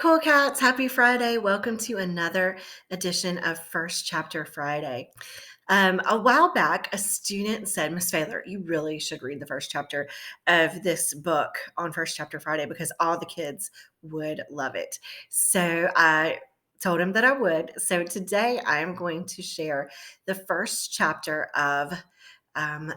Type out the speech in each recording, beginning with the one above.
Cool Cats. Happy Friday. Welcome to another edition of First Chapter Friday. A while back, a student said, Miss Failer, you really should read the first chapter of this book on First Chapter Friday because all the kids would love it. So I told him that I would. So today I am going to share the first chapter of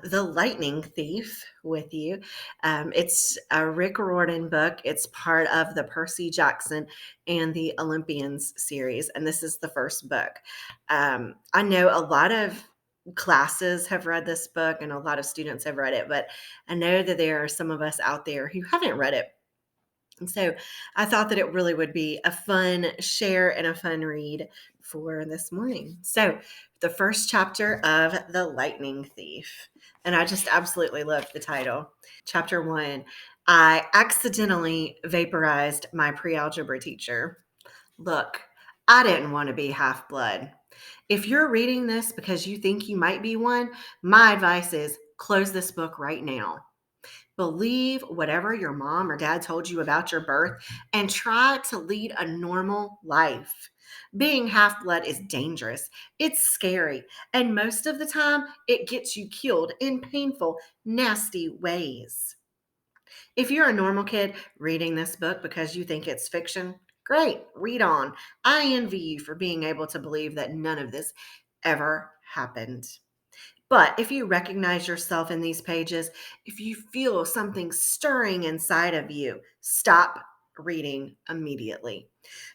The Lightning Thief with you. It's a Rick Riordan book. It's part of the Percy Jackson and the Olympians series, and this is the first book. I know a lot of classes have read this book and a lot of students have read it, but I know that there are some of us out there who haven't read it. And so I thought that it really would be a fun share and a fun read for this morning. So, the first chapter of The Lightning Thief. And I just absolutely love the title. Chapter 1. I accidentally vaporized my pre-algebra teacher. Look, I didn't want to be half blood. If you're reading this because you think you might be one, my advice is close this book right now. Believe whatever your mom or dad told you about your birth and try to lead a normal life. Being half blood is dangerous. It's scary. And most of the time, it gets you killed in painful, nasty ways. If you're a normal kid reading this book because you think it's fiction, great, read on. I envy you for being able to believe that none of this ever happened. But if you recognize yourself in these pages, if you feel something stirring inside of you, stop reading immediately.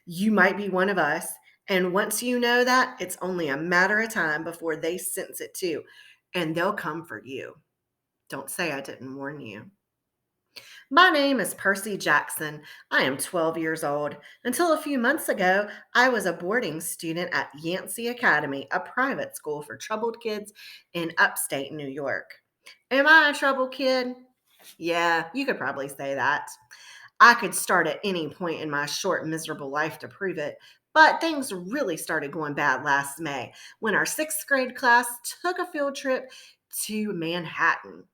You might be one of us. And once you know that, it's only a matter of time before they sense it too. And they'll come for you. Don't say I didn't warn you. My name is Percy Jackson. I am 12 years old. Until a few months ago, I was a boarding student at Yancey Academy, a private school for troubled kids in upstate New York. Am I a troubled kid? Yeah, you could probably say that. I could start at any point in my short, miserable life to prove it. But things really started going bad last May when our sixth grade class took a field trip to Manhattan.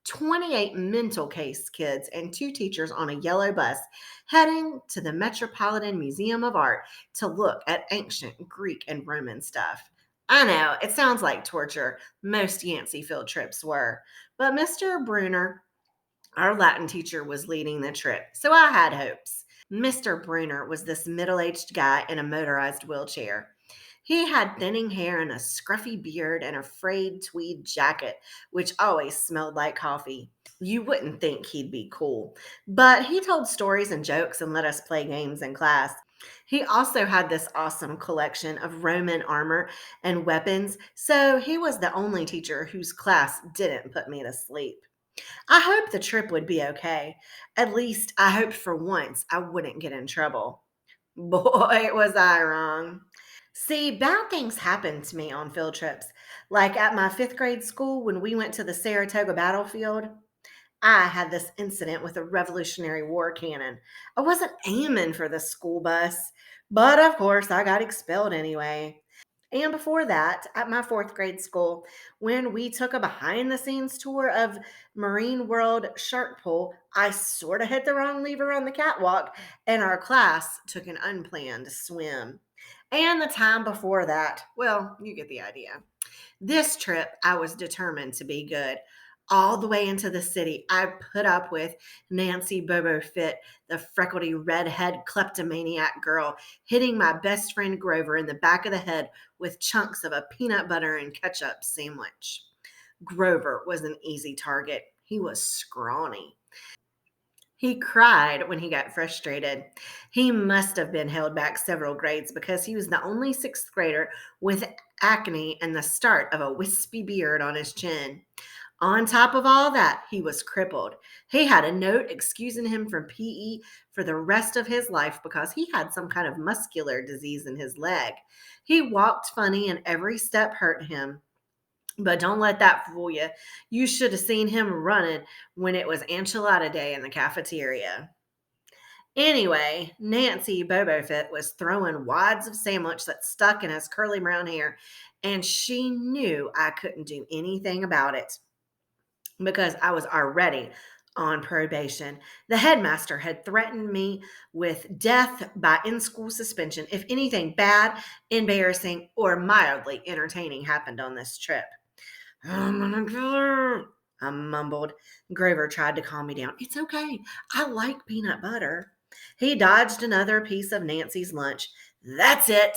28 mental case kids and two teachers on a yellow bus heading to the Metropolitan Museum of Art to look at ancient Greek and Roman stuff. I know, it sounds like torture. Most Yancey field trips were. But Mr. Bruner, our Latin teacher, was leading the trip, so I had hopes. Mr. Bruner was this middle aged guy in a motorized wheelchair. He had thinning hair and a scruffy beard and a frayed tweed jacket, which always smelled like coffee. You wouldn't think he'd be cool, but he told stories and jokes and let us play games in class. He also had this awesome collection of Roman armor and weapons, so he was the only teacher whose class didn't put me to sleep. I hoped the trip would be okay. At least I hoped for once I wouldn't get in trouble. Boy, was I wrong. See, bad things happened to me on field trips. Like at my fifth grade school when we went to the Saratoga battlefield, I had this incident with a Revolutionary War cannon. I wasn't aiming for the school bus, but of course I got expelled anyway. And before that, at my fourth grade school, when we took a behind the scenes tour of Marine World Shark Pool, I sort of hit the wrong lever on the catwalk, and our class took an unplanned swim. And the time before that, well, you get the idea. This trip, I was determined to be good. All the way into the city, I put up with Nancy Bobo Fit, the freckledy redhead kleptomaniac girl, hitting my best friend Grover in the back of the head with chunks of a peanut butter and ketchup sandwich. Grover was an easy target. He was scrawny. He cried when he got frustrated. He must have been held back several grades because he was the only sixth grader with acne and the start of a wispy beard on his chin. On top of all that, he was crippled. He had a note excusing him from PE for the rest of his life because he had some kind of muscular disease in his leg. He walked funny and every step hurt him. But don't let that fool you. You should have seen him running when it was enchilada day in the cafeteria. Anyway, Nancy Bobofit was throwing wads of sandwich that stuck in his curly brown hair, and she knew I couldn't do anything about it because I was on probation. The headmaster had threatened me with death by in school suspension if anything bad, embarrassing, or mildly entertaining happened on this trip. I'm gonna kill her, I mumbled. Grover tried to calm me down. It's okay. I like peanut butter. He dodged another piece of Nancy's lunch. That's it.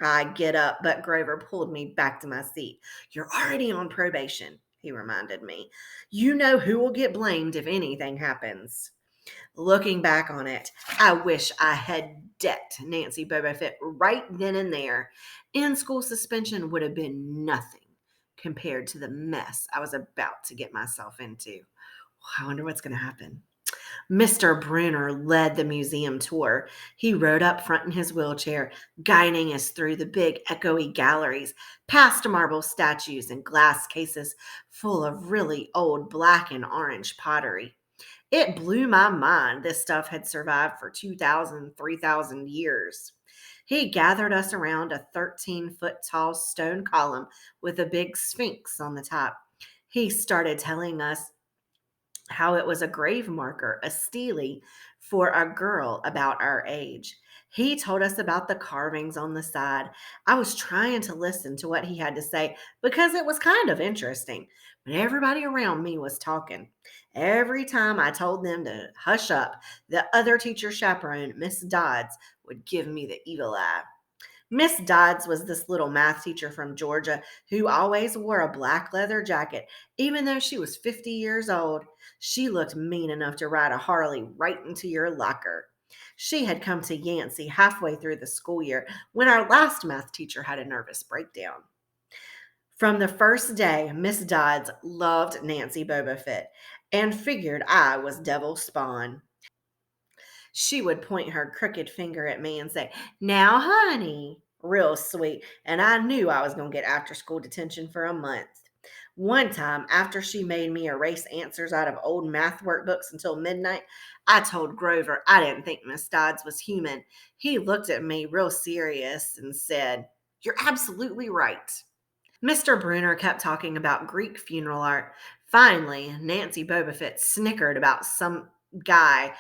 I get up, but Grover pulled me back to my seat. You're already on probation, he reminded me. You know who will get blamed if anything happens. Looking back on it, I wish I had decked Nancy Boba Fett right then and there. In school suspension would have been nothing compared to the mess I was about to get myself into. I wonder what's going to happen. Mr. Bruner led the museum tour. He rode up front in his wheelchair, guiding us through the big, echoey galleries, past marble statues and glass cases full of really old black and orange pottery. It blew my mind this stuff had survived for 2,000, 3,000 years. He gathered us around a 13-foot tall stone column with a big sphinx on the top. He started telling us how it was a grave marker, a stele for a girl about our age. He told us about the carvings on the side. I was trying to listen to what he had to say because it was kind of interesting, but everybody around me was talking. Every time I told them to hush up, the other teacher chaperone, Miss Dodds, would give me the evil eye. Miss Dodds was this little math teacher from Georgia who always wore a black leather jacket, even though she was 50 years old. She looked mean enough to ride a Harley right into your locker. She had come to Yancey halfway through the school year when our last math teacher had a nervous breakdown. From the first day, Miss Dodds loved Nancy Boba Fett and figured I was devil spawn. She would point her crooked finger at me and say, Now, honey, real sweet. And I knew I was going to get after school detention for a month. One time, after she made me erase answers out of old math workbooks until midnight, I told Grover I didn't think Miss Dodds was human. He looked at me real serious and said, You're absolutely right. Mr. Bruner kept talking about Greek funeral art. Finally, Nancy Boba Fett snickered about some guy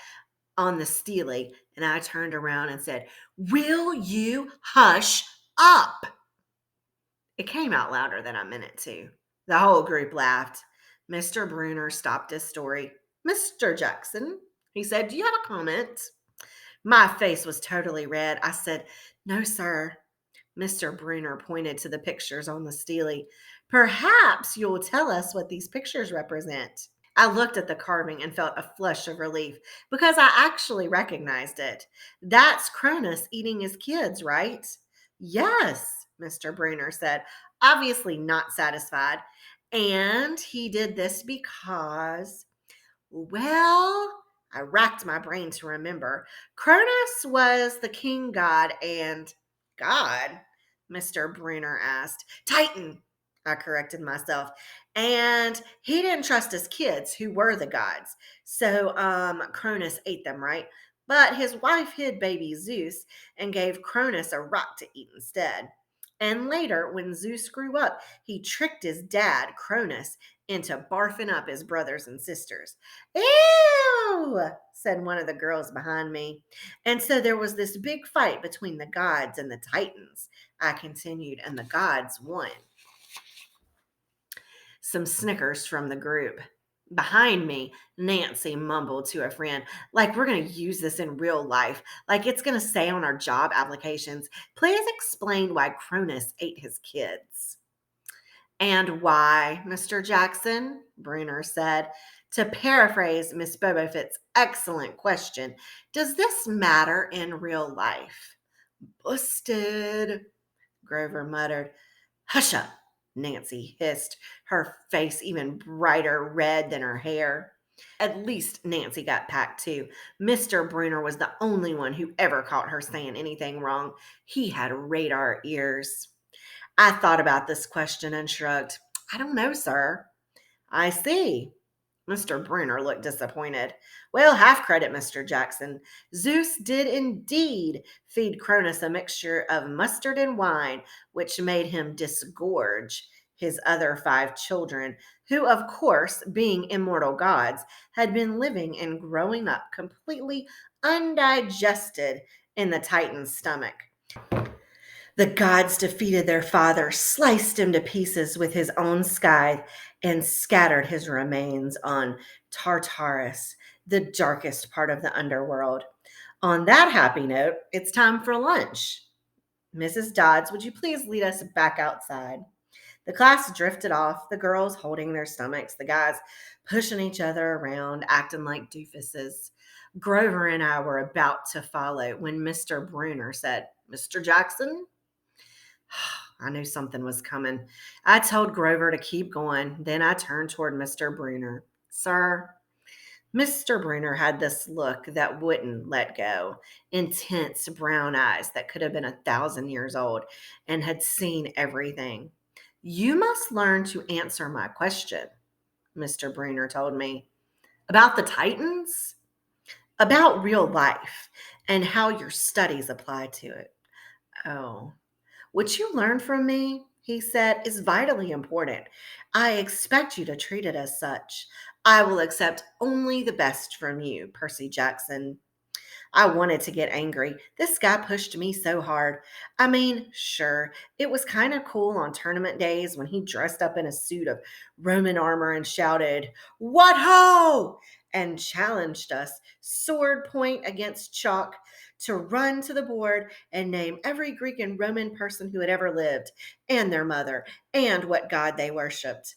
on the stele, and I turned around and said, Will you hush up? It came out louder than I meant it to. The whole group laughed. Mr. Bruner stopped his story. Mr. Jackson, he said, do you have a comment? My face was totally red. I said, No, sir. Mr. Bruner pointed to the pictures on the stele. Perhaps you'll tell us what these pictures represent. I looked at the carving and felt a flush of relief because I actually recognized it. That's Cronus eating his kids, right? Yes, Mr. Bruner said, obviously not satisfied. And he did this because, well, I racked my brain to remember. Cronus was the king god and God, Mr. Bruner asked. Titan, I corrected myself. And he didn't trust his kids, who were the gods. So Cronus ate them, right? But his wife hid baby Zeus and gave Cronus a rock to eat instead. And later, when Zeus grew up, he tricked his dad, Cronus, into barfing up his brothers and sisters. Ew, said one of the girls behind me. And so there was this big fight between the gods and the titans, I continued, and the gods won. Some snickers from the group. Behind me, Nancy mumbled to a friend, like we're going to use this in real life, like it's going to say on our job applications. Please explain why Cronus ate his kids. And why, Mr. Jackson? Bruner said. To paraphrase Miss Boba Fett's excellent question, does this matter in real life? Busted, Grover muttered. Hush up, Nancy hissed, her face even brighter red than her hair. At least Nancy got packed too. Mr. Bruner was the only one who ever caught her saying anything wrong. He had radar ears. I thought about this question and shrugged. I don't know, sir. I see. Mr. Bruner looked disappointed. Well, half credit, Mr. Jackson. Zeus did indeed feed Cronus a mixture of mustard and wine, which made him disgorge. his other 5 children, who, of course, being immortal gods, had been living and growing up completely undigested in the Titan's stomach. The gods defeated their father, sliced him to pieces with his own scythe, and scattered his remains on Tartarus, the darkest part of the underworld. On that happy note, it's time for lunch. Mrs. Dodds, would you please lead us back outside? The class drifted off, the girls holding their stomachs, the guys pushing each other around, acting like doofuses. Grover and I were about to follow when Mr. Bruner said, "Mr. Jackson?" I knew something was coming. I told Grover to keep going. Then I turned toward Mr. Bruner. "Sir." Mr. Bruner had this look that wouldn't let go, intense brown eyes that could have been 1,000 years old and had seen everything. "You must learn to answer my question," Mr. Bruner told me. "About the Titans?" "About real life and how your studies apply to it." "Oh. What you learn from me," he said, "is vitally important. I expect you to treat it as such. I will accept only the best from you, Percy Jackson." I wanted to get angry. This guy pushed me so hard. I mean, sure, it was kind of cool on tournament days when he dressed up in a suit of Roman armor and shouted, "What ho!" and challenged us, sword point against chalk, to run to the board and name every Greek and Roman person who had ever lived, and their mother, and what god they worshipped.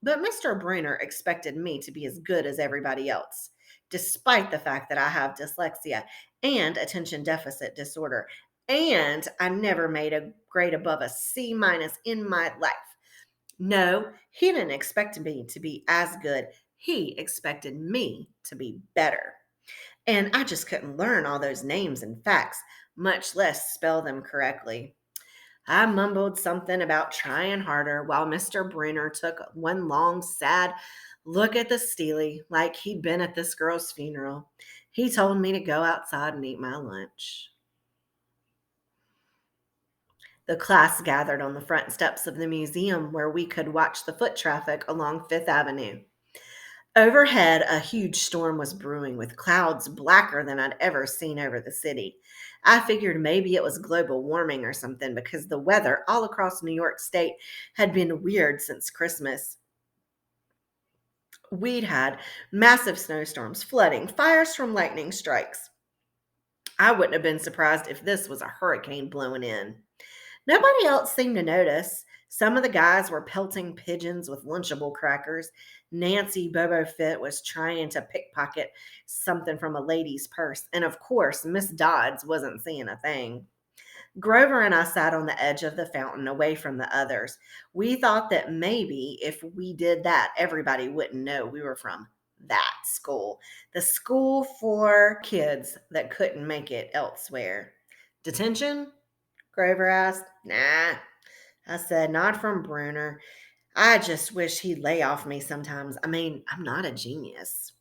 But Mr. Bruner expected me to be as good as everybody else, despite the fact that I have dyslexia and attention deficit disorder, and I never made a grade above a C minus in my life. No, he didn't expect me to be as good. He expected me to be better. And I just couldn't learn all those names and facts, much less spell them correctly. I mumbled something about trying harder while Mr. Bruner took one long, sad look at the Steely like he'd been at this girl's funeral. He told me to go outside and eat my lunch. The class gathered on the front steps of the museum where we could watch the foot traffic along Fifth Avenue. Overhead, a huge storm was brewing with clouds blacker than I'd ever seen over the city. I figured maybe it was global warming or something because the weather all across New York State had been weird since Christmas. We'd had massive snowstorms, flooding, fires from lightning strikes. I wouldn't have been surprised if this was a hurricane blowing in. Nobody else seemed to notice. Some of the guys were pelting pigeons with Lunchable crackers. Nancy Bobo Fett was trying to pickpocket something from a lady's purse. And of course, Miss Dodds wasn't seeing a thing. Grover and I sat on the edge of the fountain away from the others. We thought that maybe if we did that, everybody wouldn't know we were from that school. The school for kids that couldn't make it elsewhere. "Detention?" Grover asked. "Nah," I said, "not from Bruner. I just wish he'd lay off me sometimes. I mean, I'm not a genius."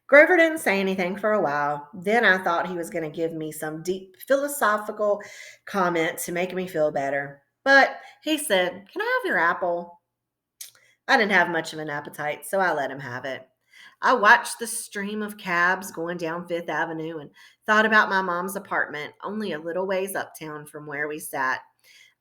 Grover didn't say anything for a while. Then I thought he was going to give me some deep philosophical comment to make me feel better. But he said, "Can I have your apple?" I didn't have much of an appetite, so I let him have it. I watched the stream of cabs going down Fifth Avenue and thought about my mom's apartment, only a little ways uptown from where we sat.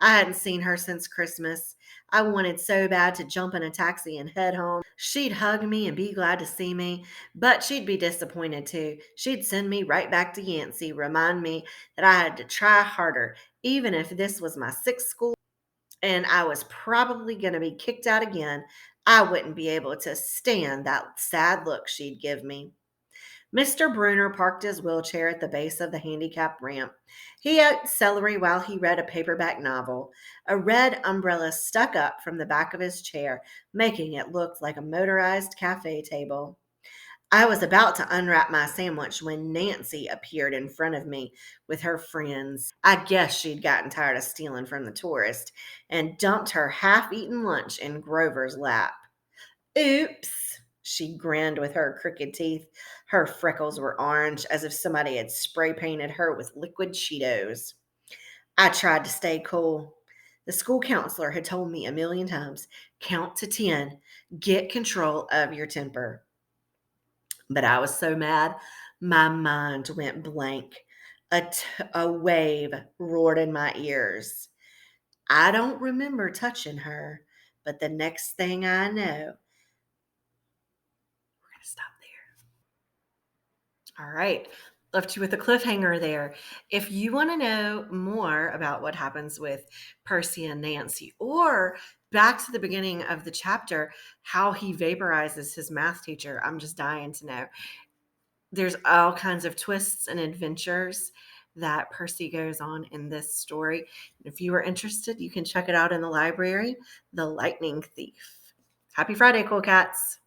I hadn't seen her since Christmas. I wanted so bad to jump in a taxi and head home. She'd hug me and be glad to see me, but she'd be disappointed too. She'd send me right back to Yancey, remind me that I had to try harder, even if this was my sixth school and I was probably going to be kicked out again. I wouldn't be able to stand that sad look she'd give me. Mr. Bruner parked his wheelchair at the base of the handicap ramp. He ate celery while he read a paperback novel. A red umbrella stuck up from the back of his chair, making it look like a motorized cafe table. I was about to unwrap my sandwich when Nancy appeared in front of me with her friends. I guess she'd gotten tired of stealing from the tourist and dumped her half-eaten lunch in Grover's lap. "Oops," she grinned with her crooked teeth. Her freckles were orange, as if somebody had spray painted her with liquid Cheetos. I tried to stay cool. The school counselor had told me a million times, count to 10, get control of your temper. But I was so mad, my mind went blank. A wave roared in my ears. I don't remember touching her, but the next thing I know, we're going to stop there. All right. Left you with a cliffhanger there. If you want to know more about what happens with Percy and Nancy, or back to the beginning of the chapter, how he vaporizes his math teacher, I'm just dying to know. There's all kinds of twists and adventures that Percy goes on in this story. If you are interested, you can check it out in the library, The Lightning Thief. Happy Friday, cool cats.